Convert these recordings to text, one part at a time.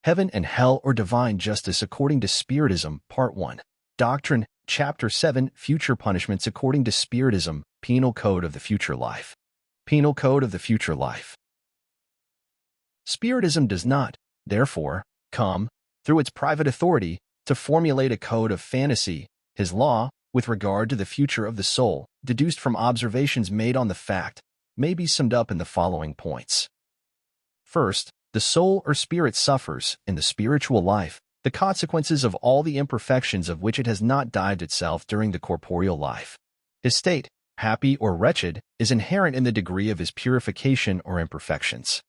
Heaven and Hell or Divine Justice according to Spiritism, Part 1. Doctrine, Chapter 7, Future Punishments according to Spiritism, Penal Code of the Future Life. Penal Code of the Future Life. Spiritism does not, therefore, come, through its private authority, to formulate a code of fantasy, his law, with regard to the future of the soul, deduced from observations made on the fact, may be summed up in the following points. First, the soul or spirit suffers, in the spiritual life, the consequences of all the imperfections of which it has not dived itself during the corporeal life. His state, happy or wretched, is inherent in the degree of his purification or imperfections.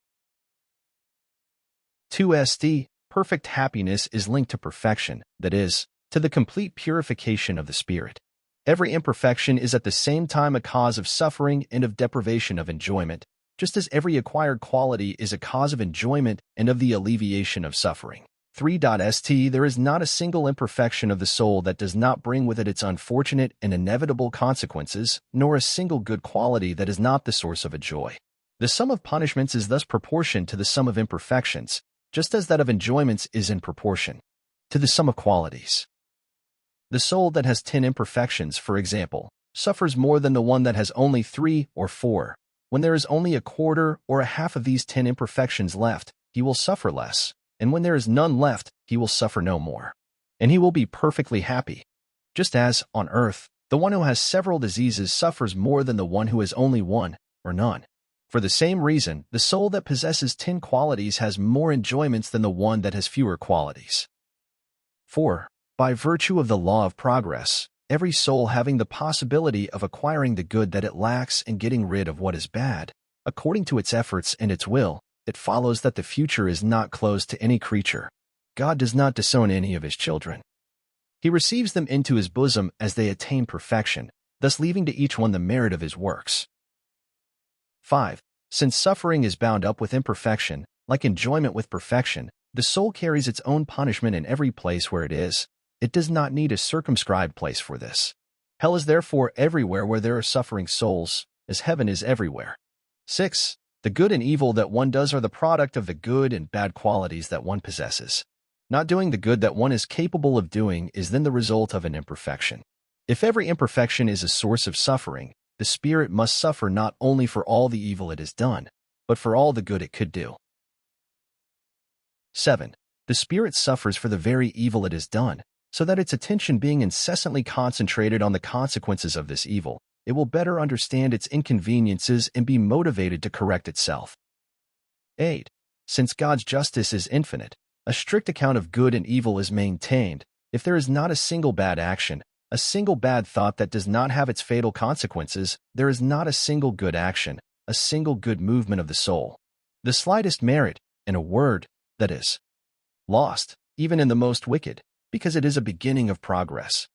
2. Perfect happiness is linked to perfection, that is, to the complete purification of the spirit. Every imperfection is at the same time a cause of suffering and of deprivation of enjoyment, just as every acquired quality is a cause of enjoyment and of the alleviation of suffering. 3. There is not a single imperfection of the soul that does not bring with it its unfortunate and inevitable consequences, nor a single good quality that is not the source of a joy. The sum of punishments is thus proportioned to the sum of imperfections, just as that of enjoyments is in proportion to the sum of qualities. The soul that has 10 imperfections, for example, suffers more than the one that has only 3 or 4. When there is only a quarter or a half of these 10 imperfections left, he will suffer less, and when there is none left, he will suffer no more, and he will be perfectly happy. Just as, on earth, the one who has several diseases suffers more than the one who has only one, or none. For the same reason, the soul that possesses 10 qualities has more enjoyments than the one that has fewer qualities. 4. By virtue of the law of progress, every soul having the possibility of acquiring the good that it lacks and getting rid of what is bad, according to its efforts and its will, it follows that the future is not closed to any creature. God does not disown any of his children. He receives them into his bosom as they attain perfection, thus leaving to each one the merit of his works. 5. Since suffering is bound up with imperfection, like enjoyment with perfection, the soul carries its own punishment in every place where it is. It does not need a circumscribed place for this. Hell is therefore everywhere where there are suffering souls, as heaven is everywhere. 6. The good and evil that one does are the product of the good and bad qualities that one possesses. Not doing the good that one is capable of doing is then the result of an imperfection. If every imperfection is a source of suffering, the spirit must suffer not only for all the evil it has done, but for all the good it could do. 7. The spirit suffers for the very evil it has done, so that its attention being incessantly concentrated on the consequences of this evil, it will better understand its inconveniences and be motivated to correct itself. 8. Since God's justice is infinite, a strict account of good and evil is maintained. If there is not a single bad action, a single bad thought that does not have its fatal consequences, there is not a single good action, a single good movement of the soul. The slightest merit, in a word, that is lost, even in the most wicked, because it is a beginning of progress.